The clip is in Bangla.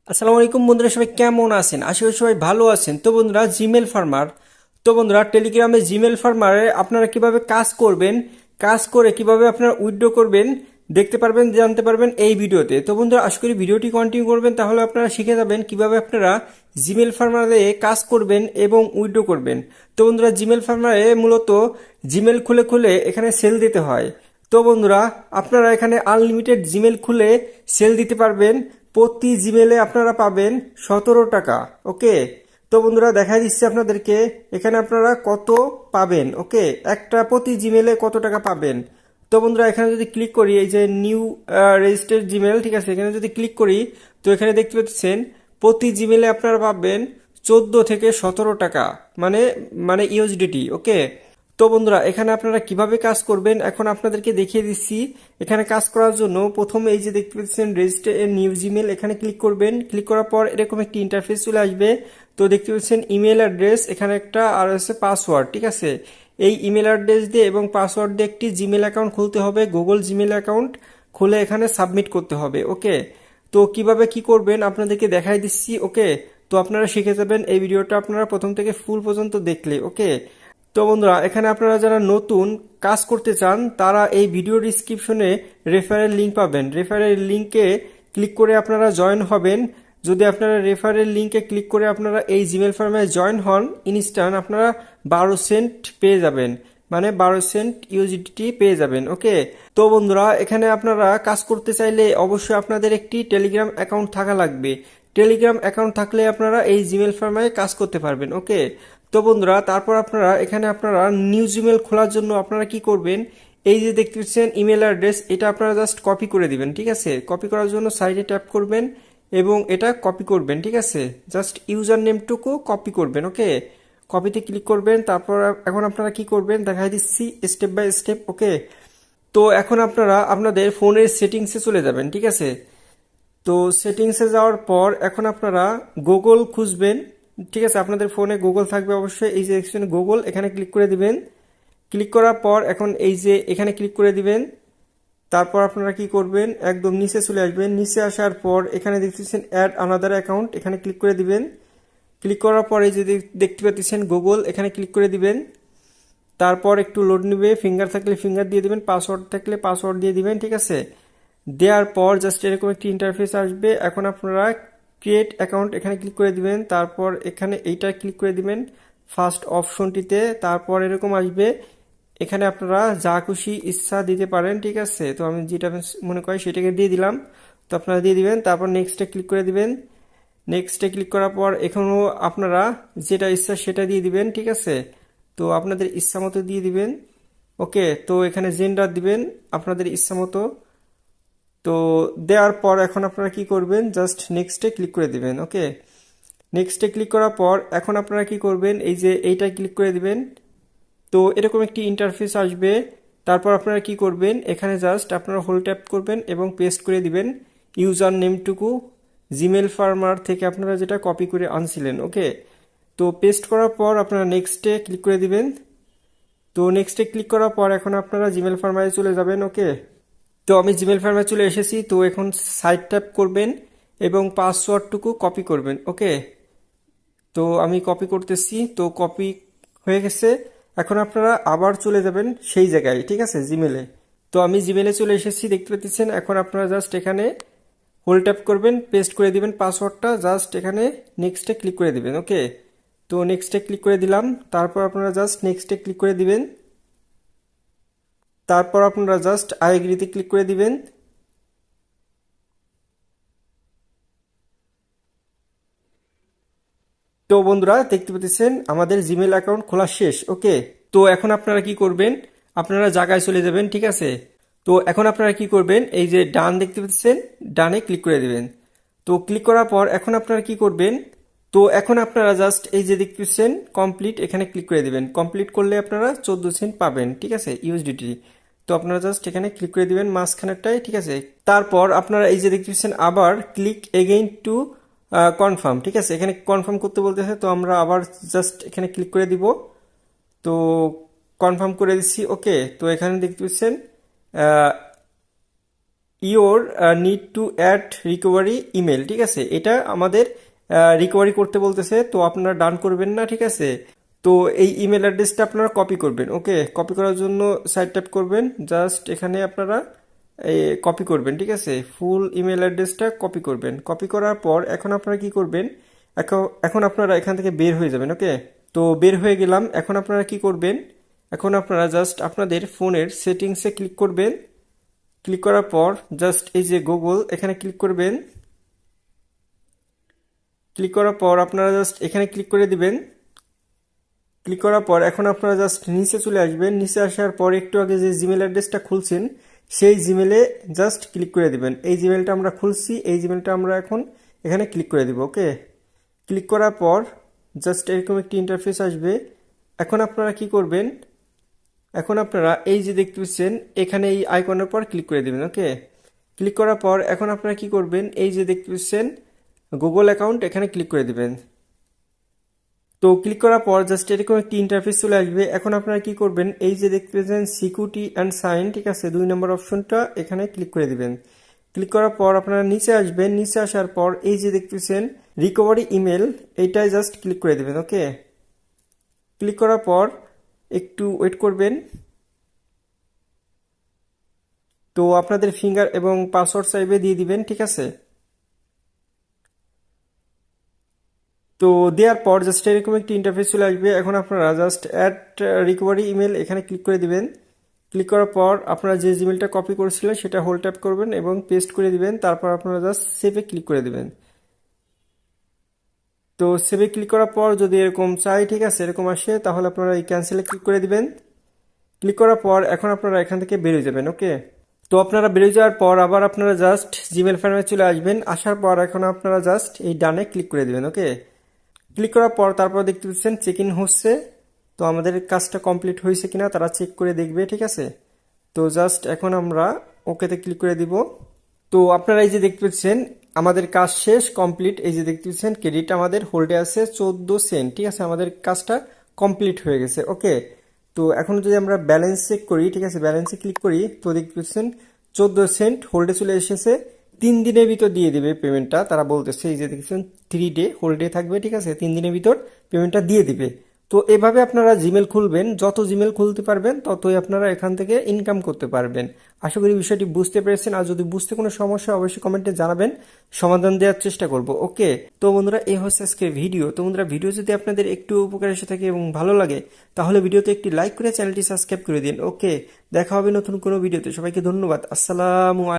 আসসালামু আলাইকুম বন্ধুরা, সবাই কেমন আছেন? আশা করি সবাই ভালো আছেন। তো বন্ধুরা, জিমেল ফার্মার, তো বন্ধুরা টেলিগ্রামে জিমেল ফার্মারে আপনারা কিভাবে কাজ করবেন, কাজ করে কিভাবে আপনারা উইথড্র করবেন দেখতে পারবেন, জানতে পারবেন এই ভিডিওতে। তো বন্ধুরা, আশা করি ভিডিওটি কন্টিনিউ করবেন, তাহলে আপনারা শিখে যাবেন কিভাবে আপনারা জিমেল ফার্মারে কাজ করবেন এবং উইথড্র করবেন। তো বন্ধুরা, জিমেল ফার্মারে মূলত জিমেল খুলে খুলে এখানে সেল দিতে হয়। তো বন্ধুরা, আপনারা এখানে আনলিমিটেড জিমেল খুলে সেল দিতে পারবেন। প্রতি জিমেলে আপনারা পাবেন 17 টাকা। ওকে, তো বন্ধুরা দেখাই দিচ্ছি আপনাদেরকে এখানে আপনারা কত পাবেন। ওকে, একটা প্রতি জিমেলে কত টাকা পাবেন। তো বন্ধুরা, এখানে যদি ক্লিক করি, এই যে নিউ রেজিস্টার্ড জিমেল, ঠিক আছে, এখানে যদি ক্লিক করি তো এখানে দেখতে পাচ্ছেন প্রতি জিমেলে আপনারা পাবেন 14 থেকে 17 টাকা, মানে মানে ইউএসডিটি। ওকে, তো বন্ধুরা, এখানে আপনারা কিভাবে কাজ করবেন এখন আপনাদেরকে দেখিয়ে দিচ্ছি। এখানে কাজ করার জন্য প্রথমে এই যে দেখতে পাচ্ছেন রেজিস্টার নিউ জিমেল, এখানে ক্লিক করবেন। ক্লিক করার পর এরকম একটি ইন্টারফেস চলে আসবে। তো দেখতে পাচ্ছেন ইমেল অ্যাড্রেস, এখানে একটা আর হচ্ছে পাসওয়ার্ড। ঠিক আছে, এই ইমেল অ্যাড্রেস দিয়ে এবং পাসওয়ার্ড দিয়ে একটি জিমেল অ্যাকাউন্ট খুলতে হবে, গুগল জিমেল অ্যাকাউন্ট খুলে এখানে সাবমিট করতে হবে। ওকে, তো কিভাবে কি করবেন আপনাদেরকে দেখাই দিচ্ছি। ওকে, তো আপনারা শিখে যাবেন এই ভিডিওটা আপনারা প্রথম থেকে ফুল পর্যন্ত দেখলে। ওকে, তো বন্ধুরা, এখানে আপনারা যারা নতুন কাজ করতে চান তারা এই ভিডিও ডিসক্রিপশনে রেফারেল লিঙ্ক পাবেন। রেফারেল লিঙ্কে ক্লিক করে আপনারা জয়েন হবেন। যদি আপনারা রেফারেল লিঙ্কে ক্লিক করে আপনারা এই জিমেল ফার্মে জয়েন হন, ইনস্ট্যান্ট আপনারা 12 সেন্ট পেয়ে যাবেন, মানে 12 সেন্ট ইউজিটি পেয়ে যাবেন। ওকে, তো বন্ধুরা, এখানে আপনারা কাজ করতে চাইলে অবশ্যই আপনাদের একটি টেলিগ্রাম অ্যাকাউন্ট থাকা লাগবে। টেলিগ্রাম অ্যাকাউন্ট থাকলে আপনারা এই জিমেল ফার্মে কাজ করতে পারবেন। ওকে, তো বন্ধুরা, তারপর আপনারা এখানে আপনারা নিউ জিমেল খোলার জন্য আপনারা কি করবেন, এই যে দেখতে পাচ্ছেন ইমেল অ্যাড্রেস, এটা আপনারা জাস্ট কপি করে দিবেন। ঠিক আছে, কপি করার জন্য সাইডে ট্যাপ করবেন এবং এটা কপি করবেন। ঠিক আছে, জাস্ট ইউজার নেমটুকু কপি করবেন। ওকে, কপিতে ক্লিক করবেন। তারপর এখন আপনারা কি করবেন দেখাই দিচ্ছি স্টেপ বাই স্টেপ। ওকে, তো এখন আপনারা আপনাদের ফোনের সেটিংসে চলে যাবেন। ঠিক আছে, তো সেটিংসে যাওয়ার পর এখন আপনারা গুগল খুঁজবেন। ঠিক আছে, আপনাদের ফোনে গুগল থাকবে অবশ্যই। এই যে গুগল, এখানে ক্লিক করে দিবেন। ক্লিক করার পর এখন এই যে এখানে ক্লিক করে দিবেন। তারপর আপনারা কি করবেন, একদম নিচে চলে আসবেন। নিচে আসার পর এখানে দেখতেছেন অ্যাড আনাদার অ্যাকাউন্ট, এখানে ক্লিক করে দিবেন। ক্লিক করার পর এই যে দেখতে পাচ্ছেন গুগল, এখানে ক্লিক করে দিবেন। তারপর একটু লোড নেবে, ফিঙ্গার থাকলে ফিঙ্গার দিয়ে দিবেন, পাসওয়ার্ড থাকলে পাসওয়ার্ড দিয়ে দিবেন। ঠিক আছে, দেওয়ার পর জাস্ট এরকম একটি ইন্টারফেস আসবে। এখন আপনারা ক্রিয়েট অ্যাকাউন্ট, এখানে ক্লিক করে দিবেন। তারপর এখানে এইটা ক্লিক করে দিবেন ফার্স্ট অপশনটিতে। তারপর এরকম আসবে, এখানে আপনারা যা খুশি ইচ্ছা দিতে পারেন। ঠিক আছে, তো আমি যেটা মনে করি সেটাকে দিয়ে দিলাম। তো আপনারা দিয়ে দিবেন। তারপর নেক্সটে ক্লিক করে দিবেন। নেক্সটে ক্লিক করার পর এখানেও আপনারা যেটা ইচ্ছা সেটা দিয়ে দিবেন। ঠিক আছে, তো আপনাদের ইচ্ছা মতো দিয়ে দিবেন। ওকে, তো এখানে জেন্ডার দিবেন আপনাদের ইচ্ছা মতো। তো দেওয়ার পর এখন আপনারা কি করবেন, জাস্ট নেক্সটে ক্লিক করে দিবেন। ওকে, নেক্সটে ক্লিক করার পর এখন আপনারা কি করবেন, এই যে এইটা ক্লিক করে দিবেন। তো এরকম একটি ইন্টারফেস আসবে। তারপর আপনারা কি করবেন, এখানে জাস্ট আপনারা হোল্ড ট্যাপ করবেন এবং পেস্ট করে দিবেন ইউজার নেমটুকু জিমেল ফার্মার থেকে আপনারা যেটা কপি করে আনছিলেন। ওকে, তো পেস্ট করার পর আপনারা নেক্সটে ক্লিক করে দিবেন। তো নেক্সটে ক্লিক করার পর এখন আপনারা জিমেল ফার্মারে চলে যাবেন। ওকে, তো আমি জিমেল ফার্মে চলে এসেছি। তো এখন সাইড ট্যাপ করবেন এবং পাসওয়ার্ডটুকু কপি করবেন। ওকে, তো আমি কপি করতেছি। তো কপি হয়ে গেছে। এখন আপনারা আবার চলে যাবেন সেই জায়গায়। ঠিক আছে, জিমেলে। তো আমি জিমেলে চলে এসেছি, দেখতে পাচ্ছেন। এখন আপনারা জাস্ট এখানে হোল্ড ট্যাপ করবেন, পেস্ট করে দিবেন পাসওয়ার্ডটা, জাস্ট এখানে নেক্সটে ক্লিক করে দিবেন। ওকে, তো নেক্সটে ক্লিক করে দিলাম। তারপর আপনারা জাস্ট নেক্সটে ক্লিক করে দিবেন। তারপর আপনারা জাস্ট আই এগ্রিতে ক্লিক করে দিবেন। তো বন্ধুরা, দেখতে পাচ্ছেন আমাদের জিমেল অ্যাকাউন্ট খোলা শেষ। ওকে, তো এখন আপনারা কি করবেন, আপনারা জায়গায় চলে যাবেন। ঠিক আছে, তো এখন আপনারা কি করবেন, এই যে ডান দেখতে পাচ্ছেন, ডানে ক্লিক করে দিবেন। তো ক্লিক করার পর এখন আপনারা কি করবেন, তো এখন আপনারা জাস্ট এই যে দেখতে পাচ্ছেন কমপ্লিট, এখানে ক্লিক করে দিবেন। কমপ্লিট করলে আপনারা 14 সেন্ট পাবেন। ঠিক আছে, ইউএসডিটি। তো আপনারা জাস্ট এখানে ক্লিক করে দিবেন মাঝখানেরটাই। ঠিক আছে, তারপর আপনারা এই যে দেখতে পাচ্ছেন আবার ক্লিক এগেইন টু কনফার্ম। ঠিক আছে, এখানে কনফার্ম করতে বলতেছে, তো আমরা আবার জাস্ট এখানে ক্লিক করে দিব। তো কনফার্ম করে দিচ্ছি। ওকে, তো এখানে দেখতে পাচ্ছেন your need to add recovery email, ঠিক আছে, এটা আমাদের রিকভারি করতে বলতেছে, তো আপনারা ডান করবেন না, ঠিক আছে। তো এই ইমেল অ্যাড্রেসটা আপনারা কপি করবেন। ওকে, কপি করার জন্য সাইড ট্যাপ করবেন, জাস্ট এখানে আপনারা কপি করবেন, ঠিক আছে, ফুল ইমেল অ্যাড্রেসটা কপি করবেন। কপি করার পর এখন আপনারা কি করবেন, এখন আপনারা এখান থেকে বের হয়ে যাবেন। ওকে, তো বের হয়ে গেলাম। এখন আপনারা কি করবেন, এখন আপনারা জাস্ট আপনাদের ফোনের সেটিংসে ক্লিক করবেন। ক্লিক করার পর জাস্ট এই যে গুগল এখানে ক্লিক করবেন। ক্লিক করার পর আপনারা জাস্ট এখানে ক্লিক করে দিবেন। ক্লিক করার পর এখন আপনারা জাস্ট নিচে চলে আসবেন। নিচে আসার পর একটু আগে যে জিমেল অ্যাড্রেসটা খুলছেন সেই জিমেলে জাস্ট ক্লিক করে দিবেন। এই জিমেলটা আমরা খুলছি, এই জিমেলটা আমরা এখন এখানে ক্লিক করে দিব। ওকে, ক্লিক করার পর জাস্ট এরকম একটি ইন্টারফেস আসবে। এখন আপনারা কি করবেন, এখন আপনারা এই যে দেখতে পাচ্ছেন এখানে এই আইকনের পর ক্লিক করে দিবেন। ওকে, ক্লিক করার পর এখন আপনারা কি করবেন, এই যে দেখতে পাচ্ছেন গুগল অ্যাকাউন্ট, এখানে ক্লিক করে দিবেন। তো ক্লিক করার পর জাস্ট এরকম একটি ইন্টারফেস চলে আসবে। এখন আপনারা কি করবেন, এই যে দেখতে পাচ্ছেন সিকিউরিটি অ্যান্ড সাইন, ঠিক আছে, 2 নম্বর অপশনটা এখানে ক্লিক করে দিবেন। ক্লিক করার পর আপনারা নিচে আসবেন। নিচে আসার পর এই যে দেখতেছেন রিকভারি ইমেল, এইটাই জাস্ট ক্লিক করে দিবেন। ওকে, ক্লিক করার পর একটু ওয়েট করবেন। তো আপনাদের ফিঙ্গার এবং পাসওয়ার্ড চাইবে, দিয়ে দিবেন, ঠিক আছে। তো দেওয়ার পর জাস্ট এরকম একটি ইন্টারফেস চলে আসবে। এখন আপনারা জাস্ট অ্যাড রিকভারি ইমেল এখানে ক্লিক করে দিবেন। ক্লিক করার পর আপনারা যে জিমেলটা কপি করেছিলেন সেটা হোল্ড ট্যাপ করবেন এবং পেস্ট করে দিবেন। তারপর আপনারা জাস্ট সেভে ক্লিক করে দিবেন। তো সেভে ক্লিক করার পর যদি এরকম চাই, ঠিক আছে, এরকম আসে, তাহলে আপনারা এই ক্যান্সেলে ক্লিক করে দিবেন। ক্লিক করার পর এখন আপনারা এখান থেকে বেরিয়ে যাবেন। ওকে, তো আপনারা বেরিয়ে যাওয়ার পর আবার আপনারা জাস্ট জিমেল ফার্মে চলে আসবেন। আসার পর এখন আপনারা জাস্ট এই ডানে ক্লিক করে দিবেন। ওকে, ক্লিক করার পর তারপর দেখতে পাচ্ছেন চেক ইন হচ্ছে। তো আমাদের কাজটা কমপ্লিট হয়েছে কিনা তারা চেক করে দেখবে, ঠিক আছে। তো জাস্ট এখন আমরা ওকেতে ক্লিক করে দিব। তো আপনারা এই যে দেখতে পাচ্ছেন আমাদের কাজ শেষ, কমপ্লিট। এই যে দেখতে পাচ্ছেন ক্রেডিট আমাদের হোল্ডে আছে 14 সেন্ট, ঠিক আছে, আমাদের কাজটা কমপ্লিট হয়ে গেছে। ওকে, তো এখন যদি আমরা ব্যালেন্স চেক করি, ঠিক আছে, ব্যালেন্সে ক্লিক করি, তো দেখতে পাচ্ছেন 14 সেন্ট হোল্ডে চলে এসেছে। 3 দিনের ভিতর দিয়ে দিবে পেমেন্টটা, তারা বলতেছে। এই যে দেখছেন 3 ডে হোল্ডে থাকবে, ঠিক আছে, 3 দিনের ভিতর পেমেন্টটা দিয়ে দিবে। তো এভাবে আপনারা জিমেল খুলবেন, যত জিমেল খুলতে পারবেন ততই আপনারা এখান থেকে ইনকাম করতে পারবেন। আশা করি বিষয়টি বুঝতে পেরেছেন। আর যদি বুঝতে কোনো সমস্যা অবশ্যই কমেন্টে জানাবেন, সমাধান দেওয়ার চেষ্টা করব। ওকে, তো বন্ধুরা এই হচ্ছে আজকের ভিডিও। তো বন্ধুরা ভিডিও যদি আপনাদের একটু উপকার এসে থাকে এবং ভালো লাগে তাহলে ভিডিওতে একটি লাইক করে চ্যানেলটি সাবস্ক্রাইব করে দিন। ওকে, দেখা হবে নতুন কোনো ভিডিওতে। সবাইকে ধন্যবাদ। আসসালামু আলাইকুম।